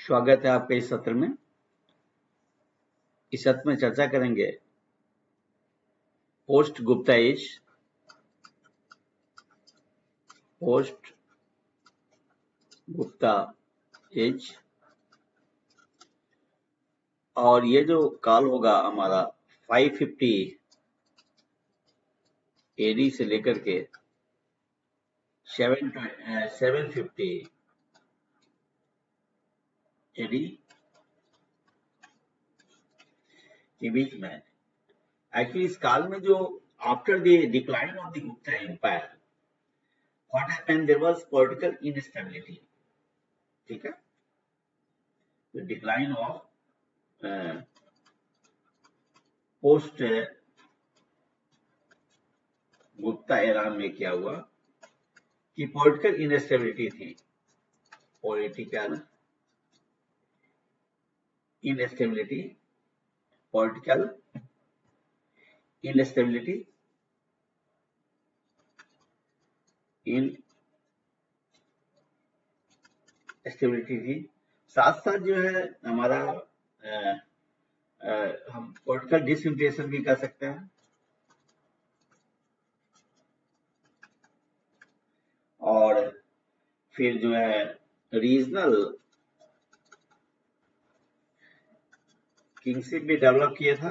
स्वागत है आपका इस सत्र में। इस सत्र में चर्चा करेंगे post Gupta age, post Gupta age. और ये जो काल होगा हमारा 550 एडी से लेकर के 750 एडी के बीच में। एक्चुअली इस काल में जो after the decline of the Gupta empire what happened, there was political instability. ठीक है, the decline of post Gupta era में क्या हुआ कि पॉलिटिकल इनस्टेबिलिटी थी। पॉलिटिकल इनस्टेबिलिटी, पॉलिटिकल इनस्टेबिलिटी थी। साथ साथ जो है हमारा हम पॉलिटिकल डिसइंटीग्रेशन भी कर सकते हैं। और फिर जो है रीजनल किंगशिप भी डेवलप किया था।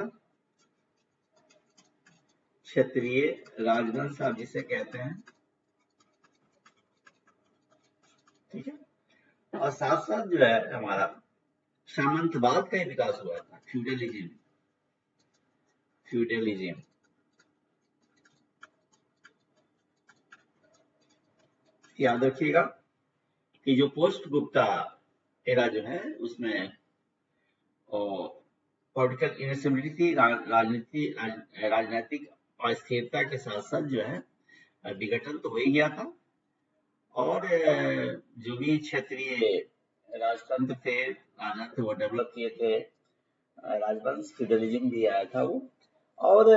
क्षेत्रीय राजवंश आप जिसे कहते हैं, ठीक है। और साथ साथ जो है हमारा सामंतवाद का विकास हुआ था, फ्यूडलिज्म। याद रखिएगा कि जो पोस्ट गुप्ता एरा जो है उसमें पॉलिटिकल इनस्टेबिलिटी थी, राजनीतिक अस्थिरता के साथ साथ जो है विघटन तो हो ही गया था। और जो भी क्षेत्रीय राजतंत्र थे, राजा थे, वो डेवलप किए थे। राजवंश फ्यूडलिज्म भी आया था वो। और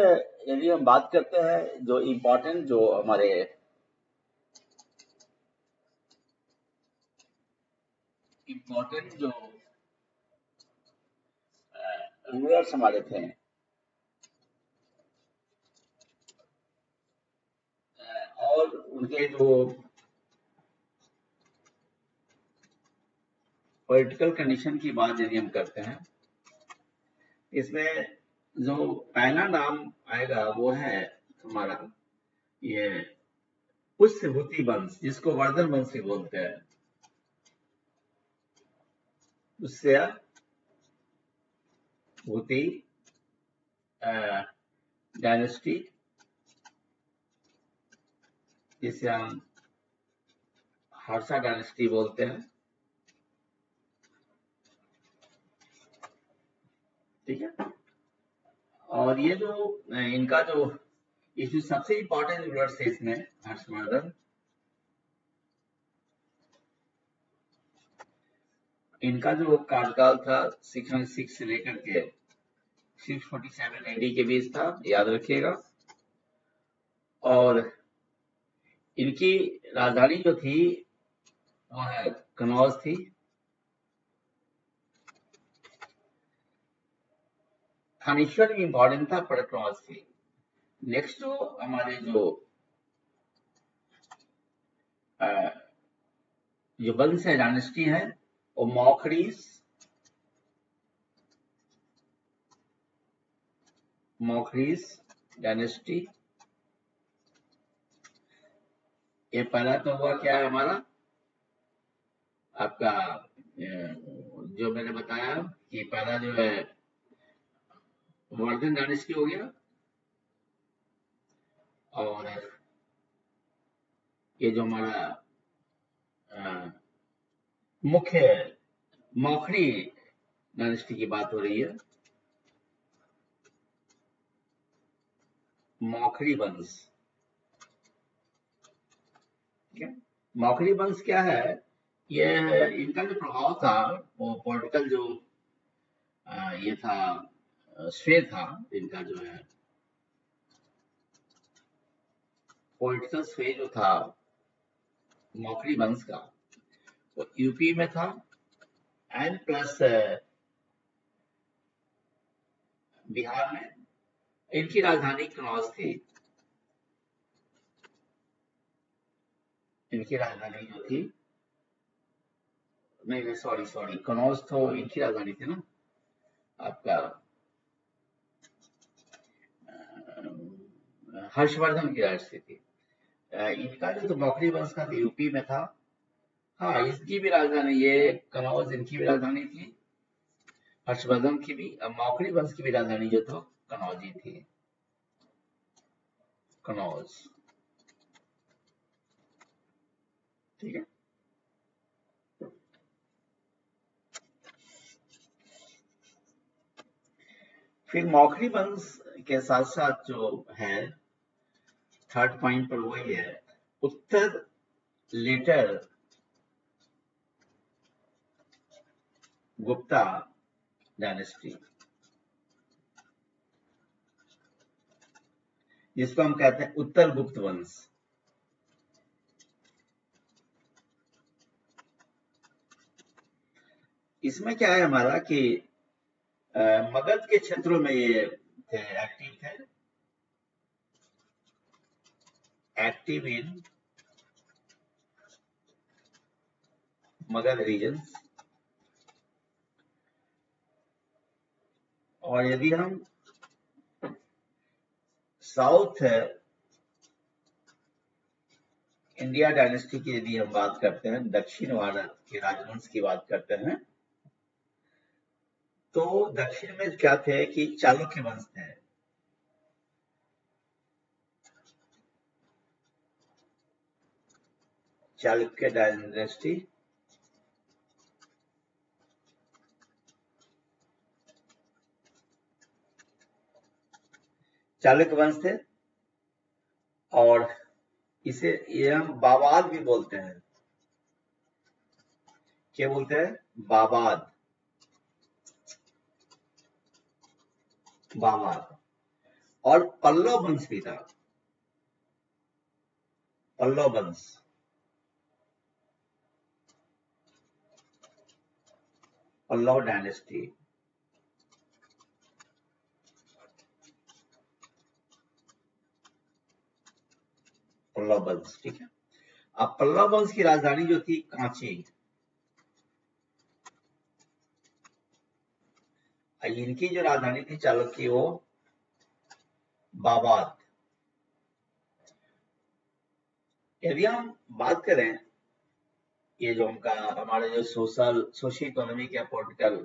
यदि हम बात करते हैं जो इम्पोर्टेंट जो हमारे रूलर्स हमारे थे, और उनके जो पॉलिटिकल कंडीशन की बात यदि हम करते हैं, इसमें जो पहला नाम आएगा वो है हमारा ये पुष्यभूति वंश, जिसको वर्धन वंश भी बोलते हैं। पुष्यभूति डायनेस्टी, जिसे हम हर्षा डायनेस्टी बोलते हैं। ठीक है। और ये जो इनका जो इसमें सबसे इंपॉर्टेंट रूलर्स है इसमें हर्षवर्धन। इनका जो कार्यकाल था 606 से लेकर के 647 एडी के बीच था, याद रखिएगा। और इनकी राजधानी जो थी वो है कनौज थी। थानेश्वर भी इंपॉर्टेंट था, पर कनौज थी। नेक्स्ट जो हमारे जो वंश है, डायनेस्टी है, वो मौखरीज डायनेस्टी। ये पहला तो हुआ क्या है हमारा आपका जो मैंने बताया कि पहला जो है वर्धन डायनेस्टी हो गया। और ये जो हमारा मुख्य मौखरी डायनेस्टी की बात हो रही है, मौखरी वंश। ठीक है। मौखरी वंश क्या है, ये इनका जो प्रभाव था वो पॉलिटिकल जो ये था श्रेय था, इनका जो है पॉलिटिकल श्रेय जो था मौखरी वंश का, वो यूपी में था एंड प्लस बिहार में इनकी राजधानी कनौज थी। इनकी राजधानी जो थी, नहीं सॉरी सॉरी, कनौज तो इनकी राजधानी थी ना, आपका हर्षवर्धन की राजधानी थी। इनका जो तो मौखरी वंश का यूपी में था। हाँ, इसकी भी राजधानी, ये कनौज इनकी भी राजधानी थी, हर्षवर्धन की भी। मौखरी वंश की भी राजधानी जो था कनौज ही थी, कनौज। ठीक है। फिर मौखरी वंश के साथ साथ जो है थर्ड पॉइंट पर वही है, उत्तर लेटर गुप्ता डायनेस्टी, जिसको हम कहते हैं उत्तर गुप्त वंश। इसमें क्या है हमारा कि मगध के क्षेत्रों में ये थे, एक्टिव थे, एक्टिव इन मगध रीजन्स। और यदि हम साउथ इंडिया डायनेस्टी की यदि हम बात करते हैं, दक्षिण भारत के राजवंश की बात करते हैं, तो दक्षिण में क्या थे कि चालुक्य वंश थे। चालुक्य डायनेस्टी, चालुक्य वंश थे। और इसे ये हम बाबाद भी बोलते हैं। क्या बोलते हैं? बाबाद, बाबाद। और पल्लव वंश भी था, पल्लव वंश, पल्लव डायनेस्टी। पल्लव वंश, ठीक है। अब पल्लव वंश की राजधानी जो थी कांची, इनकी जो राजधानी थी चालुक्य, वो बाबाद। यदि हम बात करें ये जो उनका हमारे जो सोशल इकोनॉमिक या पॉलिटिकल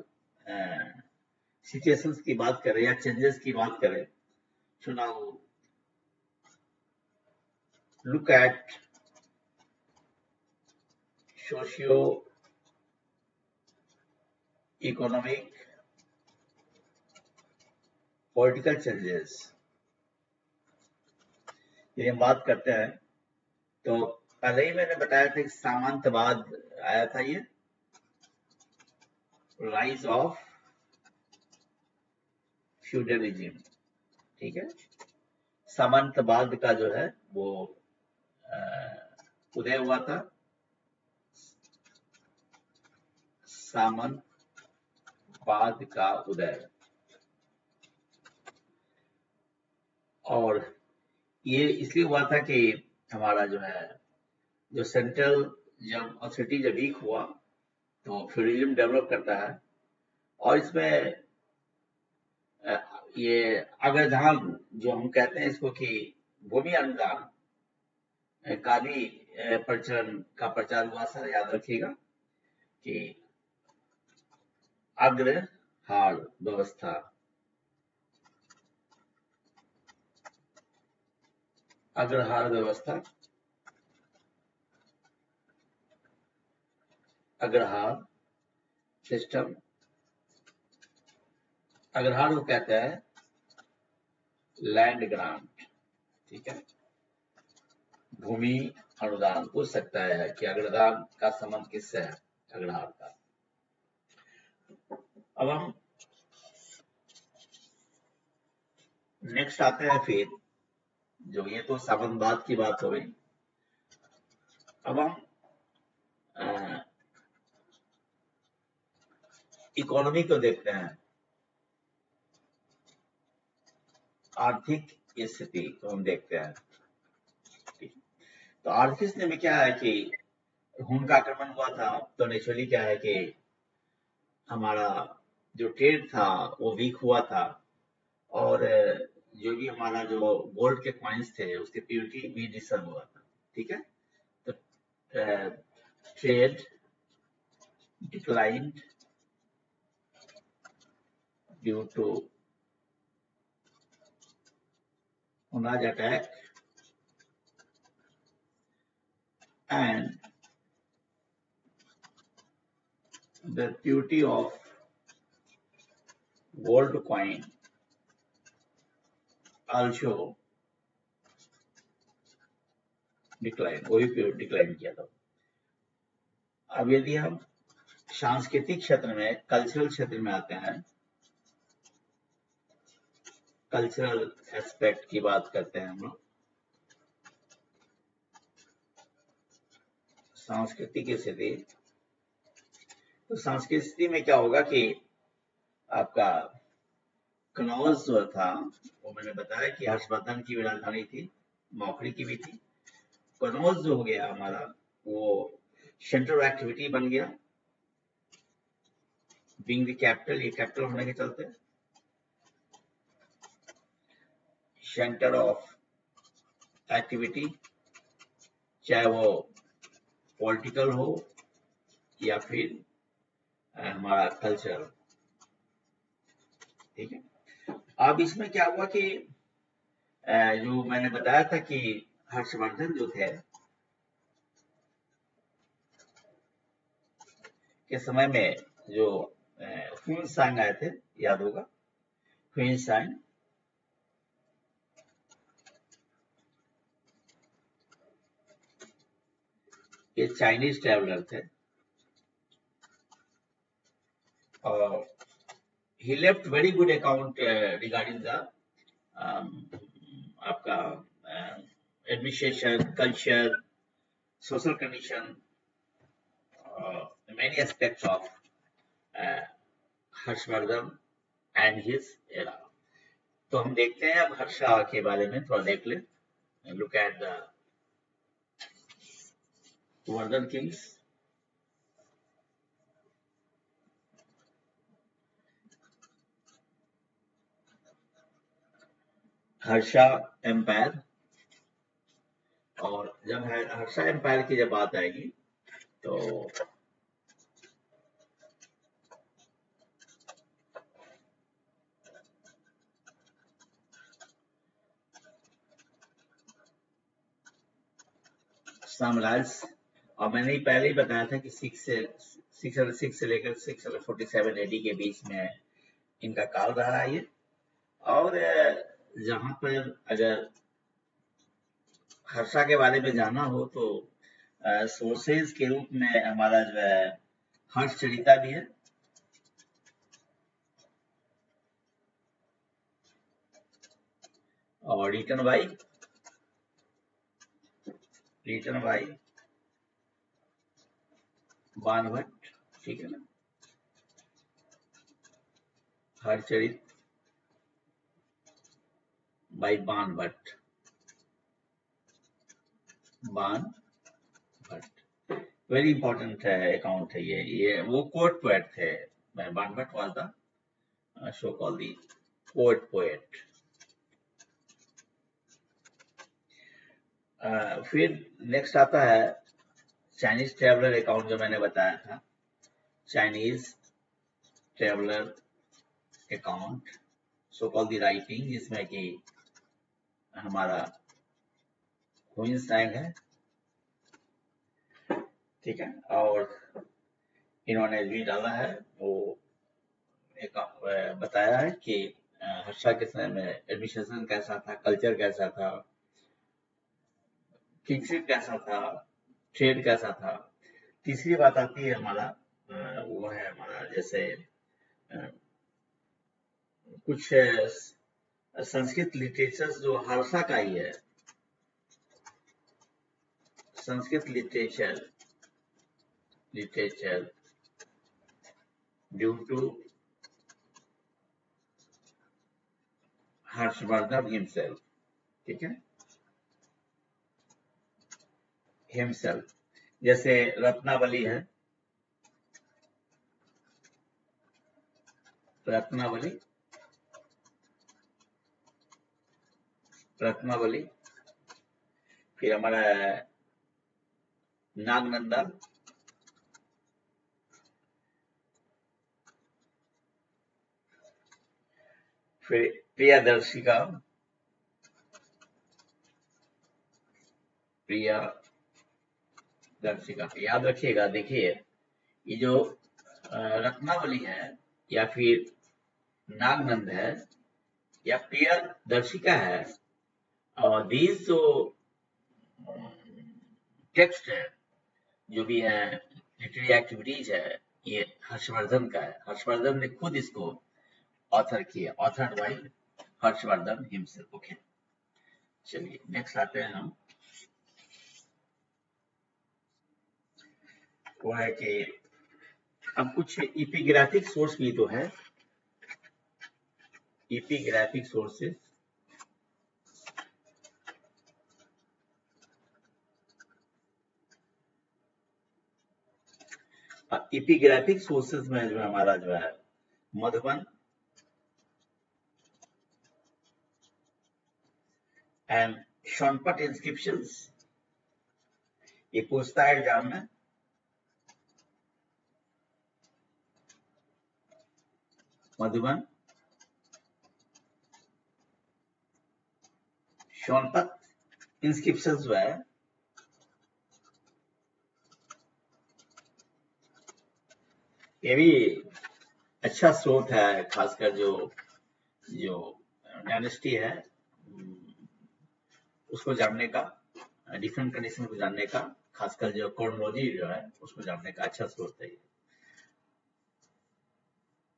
सिचुएशंस की बात करें या चेंजेस की बात करें, so now look at socio economic political changes. ये हम बात करते हैं तो पहले ही मैंने बताया था कि सामंतवाद आया था, ये राइज ऑफ फ्यूडलिज्म, ठीक है। सामंतवाद का जो है वो उदय हुआ था, सामंतवाद का उदय। और ये इसलिए हुआ था कि हमारा जो है जो सेंट्रल जब अथॉरिटी जब वीक हुआ तो फ्यूडलिज्म डेवलप करता है। और इसमें ये अग्रधान जो हम कहते हैं इसको कि भूमि अनुदान का भी प्रचलन का प्रचार हुआ। सर याद रखिएगा कि अग्रहार व्यवस्था, अग्रहार व्यवस्था, अग्रहार सिस्टम। अग्रहार को कहते हैं लैंड ग्रांट, ठीक है। भूमि अनुदान पूछ सकता है कि अग्रदान का संबंध किससे है? अग्रहार का। अब हम नेक्स्ट आते हैं, फिर जो ये तो सामंतवाद की बात हो गई। अब हम इकोनॉमी को देखते हैं, आर्थिक स्थिति को हम देखते हैं। तो आर्थिक स्थिति में क्या है कि हुन का आक्रमण हुआ था, तो नेचुरली क्या है कि हमारा जो ट्रेड था वो वीक हुआ था, और जो भी हमारा जो गोल्ड के कॉइन्स थे उसकी प्योरिटी भी डिस्टर्ब हुआ था। ठीक है, तो trade declined due to Hunaj attack and the purity of gold coin also decline, वो भी डिक्लाइन किया था। अब यदि हम सांस्कृतिक क्षेत्र में, कल्चरल क्षेत्र में आते हैं, कल्चरल एस्पेक्ट की बात करते हैं हम लोग, सांस्कृतिक स्थिति, तो सांस्कृतिक स्थिति में क्या होगा कि आपका कनौज जो था वो मैंने बताया कि हर्षवर्धन की राजधानी थी, मौखरी की भी थी। कनौज जो हो गया हमारा वो सेंटर ऑफ एक्टिविटी बन गया, बीइंग द कैपिटल, ये कैपिटल होने के चलते सेंटर ऑफ एक्टिविटी, चाहे वो पॉलिटिकल हो या फिर हमारा कल्चर। ठीक है, अब इसमें क्या हुआ कि जो मैंने बताया था कि हर्षवर्धन जो थे के समय में जो ह्वेनसांग आए थे, याद होगा ह्वेनसांग, ये चाइनीज ट्रैवलर थे, और he left very good account regarding the आपका administration, culture, social condition, many aspects of Harshvardhan and his era. तो हम देखते हैं अब हर्षा के बारे में थोड़ा देख लें, look at the Vardhan kings. Harsha empire, और जब हर्षा एम्पायर की जब बात आएगी तो साम्राज्य, और मैंने पहले ही बताया था कि 606 से लेकर 647 एडी के बीच में इनका काल रहा है ये। और जहां पर अगर हर्षा के बारे में जानना हो तो सोर्सेज के रूप में हमारा जो है हर्षचरिता भी है, और रिटन बाय बाणभट्ट। ठीक है ना, Harshacharita by Banabhatta, very important account है ये वो कोर्ट पोएट थे। Banabhatta was the so called the court poet. फिर नेक्स्ट आता है चाइनीज ट्रेवलर अकाउंट, जो मैंने बताया था, Chinese traveller account, so called the writing, जिसमें कि हमारा ह्वेनसांग है। ठीक है, और इन्होंने भी डाला है, वो एक बताया है कि हर्षा के समय में एडमिनिस्ट्रेशन कैसा था, कल्चर कैसा था, किंगशिप कैसा था, ट्रेड कैसा था। तीसरी बात आती है हमारा वो है हमारा जैसे कुछ संस्कृत लिटरेचर जो हर्षा का ही है, Sanskrit literature due to Harshavardhan himself, ठीक है, हिमसेल्फ। जैसे रत्नावली है, रत्नावली, रत्नावली, फिर हमारा नागनंदा, फिर प्रियदर्शिका, प्रियदर्शिका। याद रखिएगा, देखिए ये जो रत्नावली है या फिर नागनंद है या प्रियदर्शिका है, और दीज जो टेक्स्ट है, जो भी है लिटरेरी एक्टिविटीज है, ये हर्षवर्धन का है। हर्षवर्धन ने खुद इसको ऑथर किया, authored bye Harshvardhan himself. Okay, चलिए नेक्स्ट आते हैं हम। वो है कि अब कुछ इपिग्राफिक सोर्स भी तो है, इपिग्राफिक सोर्सेस। इपिग्राफिक सोर्सेस में जो हमारा जो है मधुबन एंड सोनपट इंस्क्रिप्शंस, ये पूछता है एग्जाम में। मधुबन, सोनपत इंस्क्रिप्शंस जो है ये भी अच्छा स्रोत है, खासकर जो डायनेस्टी है उसको जानने का, डिफरेंट कंडीशन को जानने का, खासकर जो क्रोनोलॉजी जो है उसको जानने का अच्छा स्रोत है।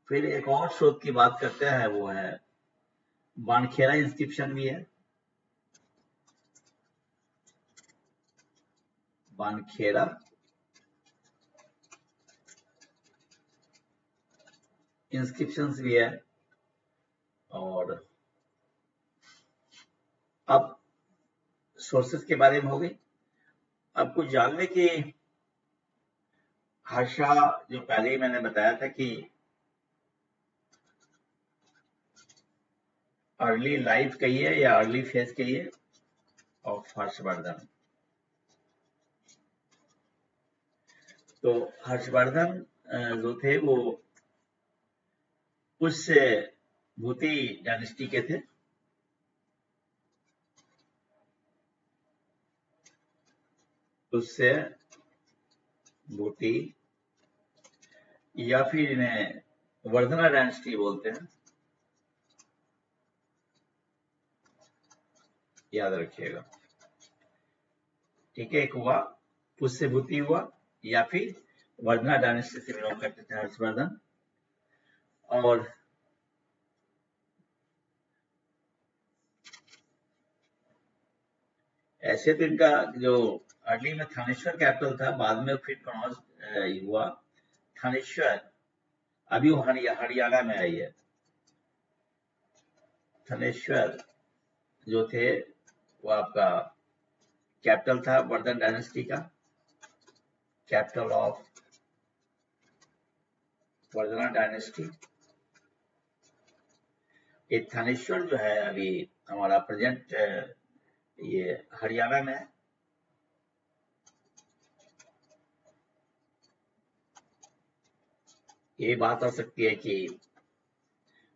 फिर एक और स्रोत की बात करते हैं, वो है बानखेड़ा इंस्क्रिप्शन भी है, बानखेड़ा इंस्क्रिप्शंस भी है। और अब सोर्सेस के बारे में हो गई। अब कुछ जानने की, हर्षा जो पहले ही मैंने बताया था कि अर्ली लाइफ कहिए या अर्ली फेज कहिए ऑफ हर्षवर्धन। तो हर्षवर्धन जो थे वो पुष्य भूति डायनेस्टी के थे। पुष्य भूति या फिर इन्हें वर्धना डायनेस्टी बोलते हैं, याद रखिएगा, ठीक है। एक हुआ पुष्य भूति हुआ, या फिर वर्धना डायनेस्टी से बिलोंग करते थे हर्षवर्धन। और ऐसे तो इनका जो अर्ली में थानेश्वर कैपिटल था, बाद में फिर कन्वर्ट हुआ थानेश्वर, अभी वो हरियाणा में आई है। थानेश्वर जो थे वो आपका कैपिटल था वर्धन डायनेस्टी का, कैपिटल ऑफ वर्धना डायनेस्टी। ये थानेश्वर जो है अभी हमारा प्रेजेंट ये हरियाणा में है। ये बात आ सकती है कि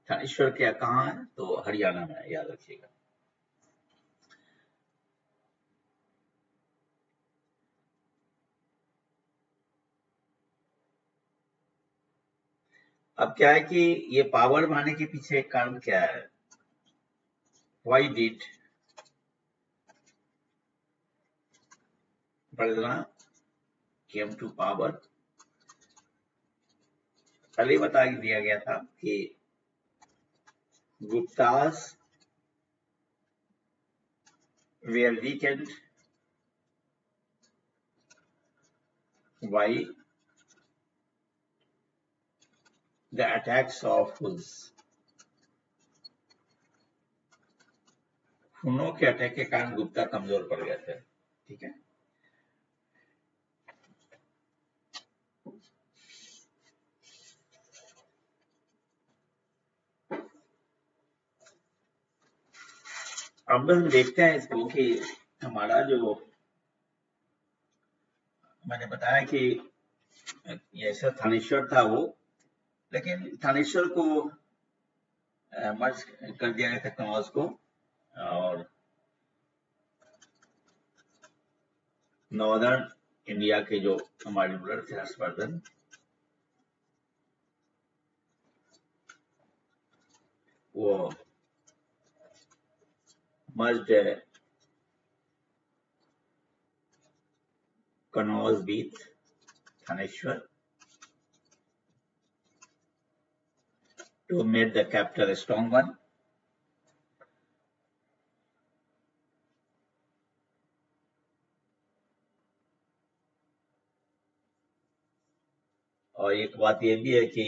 थानेश्वर क्या कहाँ है, तो हरियाणा में है, याद रखिएगा। अब क्या है कि ये पावर बढ़ाने के पीछे एक कारण क्या है, why did Vardhana came to power. पहले बता दिया गया था कि Guptas were weakened by the attacks of Huns. हुनों के अटैक के कारण गुप्ता कमजोर पड़ गए थे। ठीक है, अब हम देखते हैं इसको कि हमारा जो मैंने बताया कि ऐसा थानेश्वर था वो, लेकिन थानेश्वर को मर्ज कर दिया गया था कनौज को, और नॉर्दर्न इंडिया के जो हमारे रूलर थे हर्षवर्धन, वो merge Kannauj with Thaneshwar to make the capital a strong one. और एक बात ये भी है कि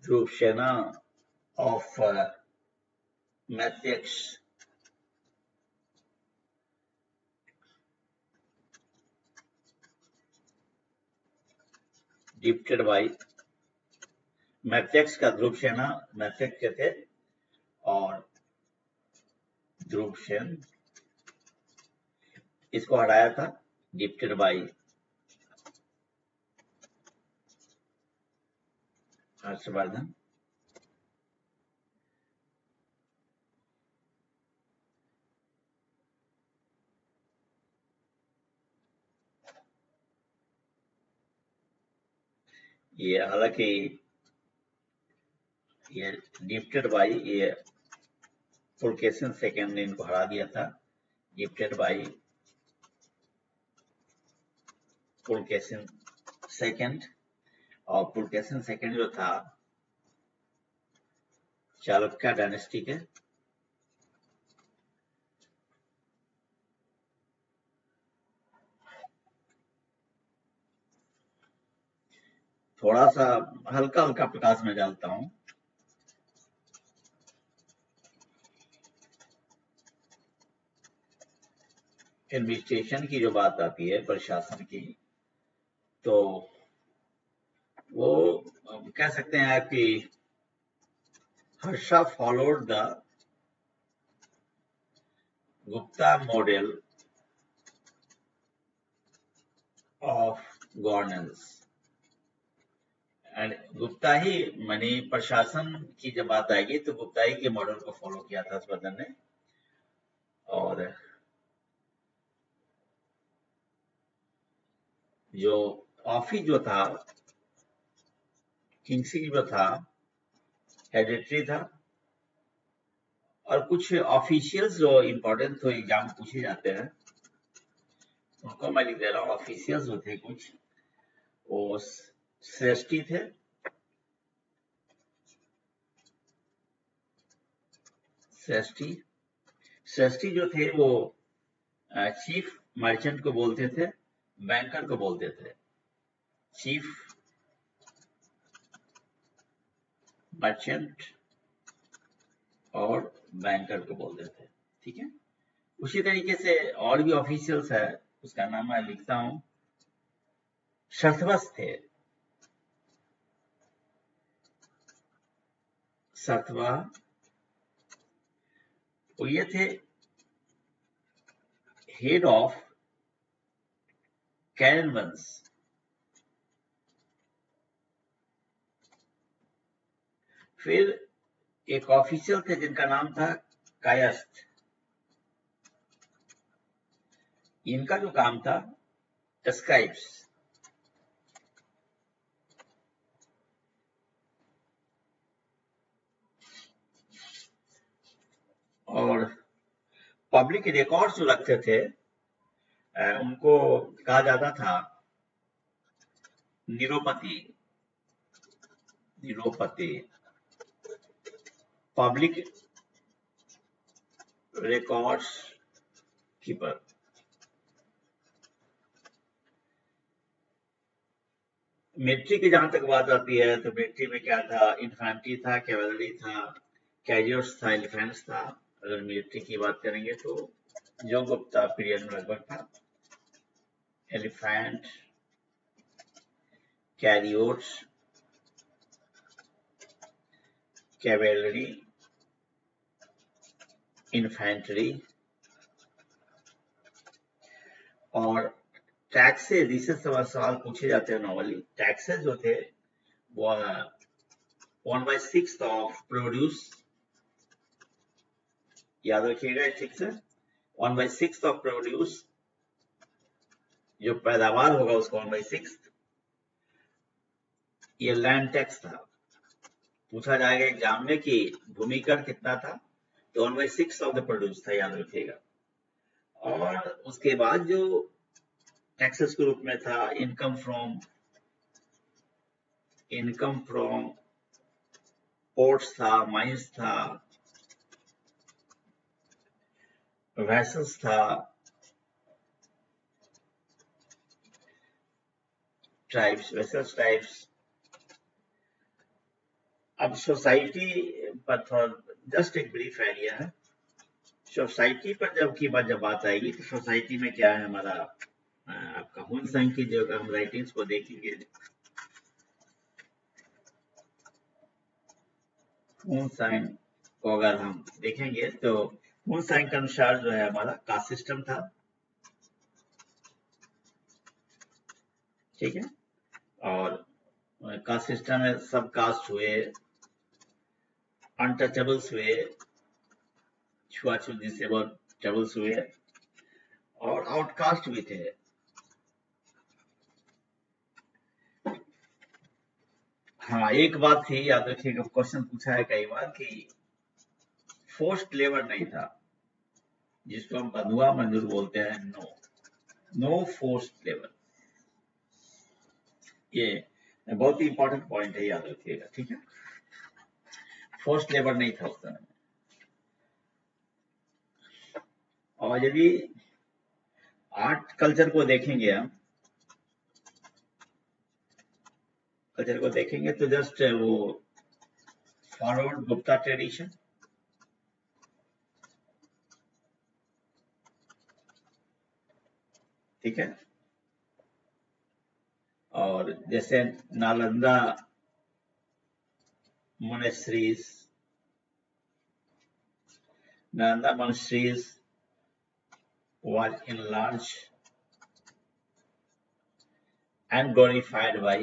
ध्रुव सेना ऑफ मैथ्यक्स डिप्टेड बाई मैथ्यक्स का ध्रुव सेना मैथ्यक्स के थे, और ध्रुव सेन इसको हराया था डिप्टेड बाई हर्षवर्धन। ये हालांकि ये डिप्टेड बाई, ये पुलकेशिन सेकंड ने इनको हरा दिया था, डिप्टेड बाई पुलकेशिन सेकंड। और पुलकेशिन सेकंड जो था चालुक्य डायनेस्टी के थोड़ा सा हल्का हल्का प्रकाश में डालता हूं। एडमिनिस्ट्रेशन की जो बात आती है, प्रशासन की, तो वो कह सकते हैं कि Harsha followed the Gupta model of governance and Gupta ही मानी प्रशासन की जब बात आएगी तो गुप्ता ही के मॉडल को फॉलो किया था हर्षवर्धन ने। और जो ऑफिस जो था किंगसिंग जो था हेरिडिटरी था, और कुछ ऑफिशियल्स जो इंपॉर्टेंट थे एग्जाम पूछे जाते हैं उनको मैं लिख दे रहा हूँ। ऑफिशियल्स जो थे कुछ वो श्रेष्ठी थे, श्रेष्ठी जो थे वो चीफ मर्चेंट को बोलते थे, बैंकर को बोलते थे, चीफ मर्चेंट और बैंकर को बोलते थे। ठीक है, उसी तरीके से और भी ऑफिशियल्स है, उसका नाम मैं लिखता हूं। शर्थवस थे, शर्थवा, तो ये थे हेड ऑफ कैरन वंश। फिर एक ऑफिशियल थे जिनका नाम था कायस्थ, इनका जो काम था स्क्राइब्स। और पब्लिक रिकॉर्ड्स जो रखते थे उनको कहा जाता था निरोपति, निरोपति। Public records keeper. मिलिट्री की जहां तक बात आती है तो मिलिट्री में क्या था, इन्फेंट्री था, कैवलरी था, कैरियर्स था, एलिफेंट्स था। अगर मिलिट्री की बात करेंगे तो जो गुप्ता पीरियड में लगभग था, एलिफेंट, कैरियर्स, कैवेलरी, इन्फेंट्री और टैक्सेज। इससे सवाल पूछे जाते हैं नॉर्मली। टैक्सेज जो थे वो 1/6 ऑफ प्रोड्यूस, याद रखिएगा ठीक से, 1/6 ऑफ प्रोड्यूस, जो पैदावार होगा उसको 1/6। ये लैंड टैक्स था। पूछा जाएगा एग्जाम में कि भूमि कर कितना था, तो 1/6 ऑफ द प्रोड्यूस था, याद रखिएगा। और उसके बाद जो टैक्सेस के रूप में था, इनकम फ्रॉम पोर्ट्स था, माइंस था, वेसल्स था, वेसल्स टाइप्स। अब सोसाइटी पर थोड़ा जस्ट एक ब्रीफ आइडिया है। सोसाइटी पर जब बात आएगी तो सोसाइटी में क्या है हमारा, आपका हुन सेन की जो हम राइटिंग्स को देखेंगे, हुन सेन को अगर हम देखेंगे तो हुन सेन के अनुसार जो है हमारा कास्ट सिस्टम था, ठीक है। और कास्ट सिस्टम में सब कास्ट हुए, अनटचेबल्स हुए, छुआछूत डिसेबल्स हुए और आउटकास्ट भी थे। हाँ, एक बात थी, याद रखिएगा, क्वेश्चन पूछा है कई बार कि फोर्स्ड लेबर नहीं था, जिसको हम बंधुआ मजदूर बोलते हैं। नो फोर्स्ड लेबर, ये बहुत ही इंपॉर्टेंट पॉइंट है, याद रखिएगा, ठीक है। फोर्स्ड लेबर नहीं था उस समय। और यदि आर्ट कल्चर को देखेंगे हम, तो जस्ट वो फॉरवर्ड गुप्ता ट्रेडिशन, ठीक है। और जैसे Nalanda monasteries was enlarged and glorified by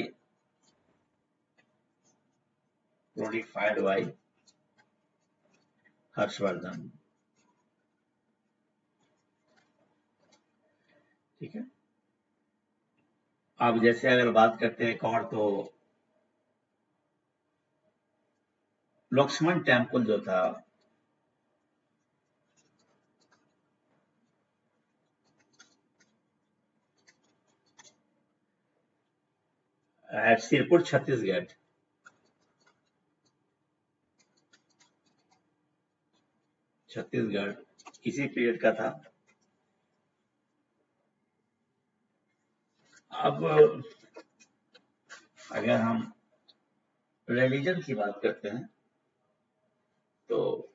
Harshvardhan, ठीक है। अब जैसे अगर बात करते हैं एक और, तो लक्ष्मण टेम्पल जो था, एट सिरपुर छत्तीसगढ़, इसी पीरियड का था। अब अगर हम रिलीजन की बात करते हैं तो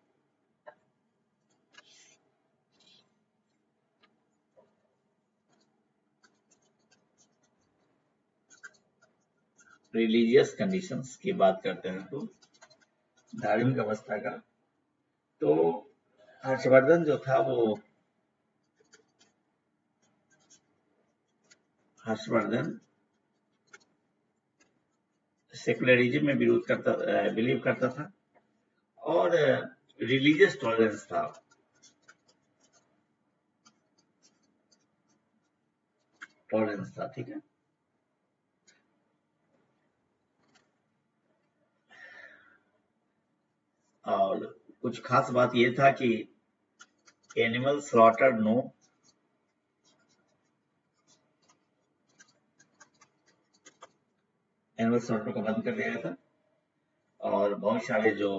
रिलीजियस कंडीशंस की बात करते हैं तो धार्मिक अवस्था का, तो हर्षवर्धन जो था वो सेकुलरिज्म में बिलीव करता था और रिलीजियस टॉलरेंस था। ठीक है। और कुछ खास बात ये था कि animal slaughter no, animal slaughter को बंद कर दिया गया था। और बहुत सारे जो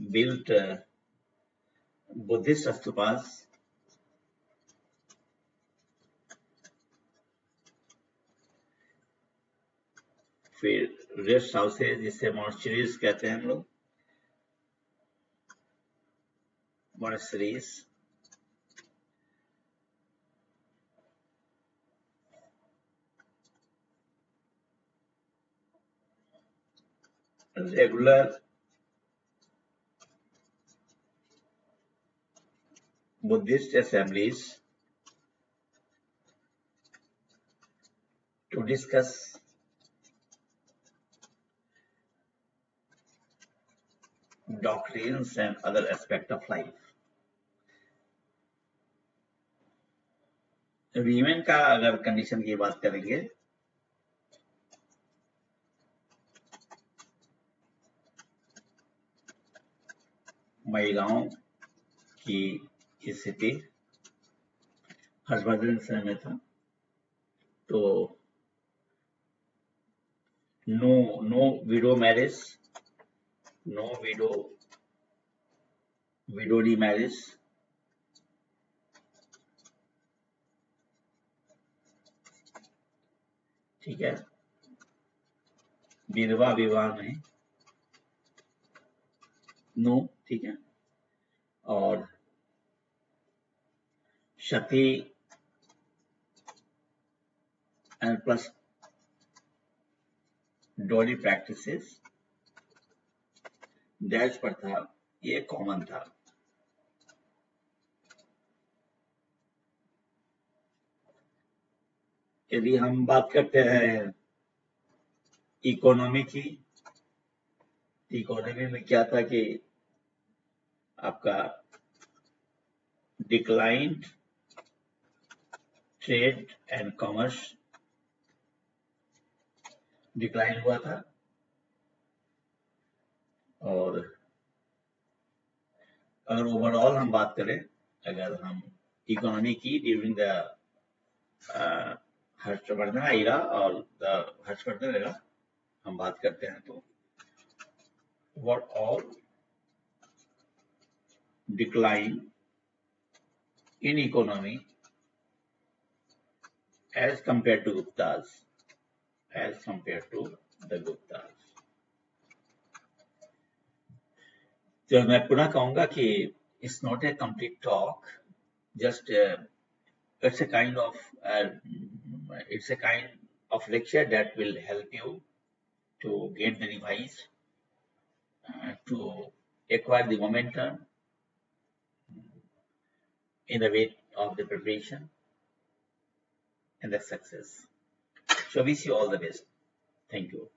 बिल्ट बुद्धिस्ट स्तूपास फिर रेस्ट हाउसेज जिसे मॉन्स्टरीज कहते हैं हम लोग, monasteries. Regular Buddhist assemblies to discuss doctrines and other aspects of life। Women का अगर कंडीशन की बात करेंगे, महिलाओं की स्थिति हर्षवर्धन समय में था, तो no widow marriage, no widow remarriage, ठीक है। विधवा विवाह में नो, ठीक है। और sati and plus dowry practices, दहेज प्रथा, ये कॉमन था। यदि हम बात करते हैं इकोनॉमी की, इकोनॉमी में क्या था कि आपका declined trade and commerce decline हुआ था, और अगर ओवरऑल हम बात करें, अगर हम इकोनॉमी की ड्यूरिंग द हर्षवर्धन एरा और द हर्षवर्धन एरा हम बात करते हैं, तो what all decline in economy as compared to Gupta's, as compared to the Gupta's। तो मैं पुनः कहूंगा कि it's not a complete talk, just it's a kind of lecture that will help you to get the revise, to acquire the momentum in the way of the preparation and the success. So wish you all the best. Thank you.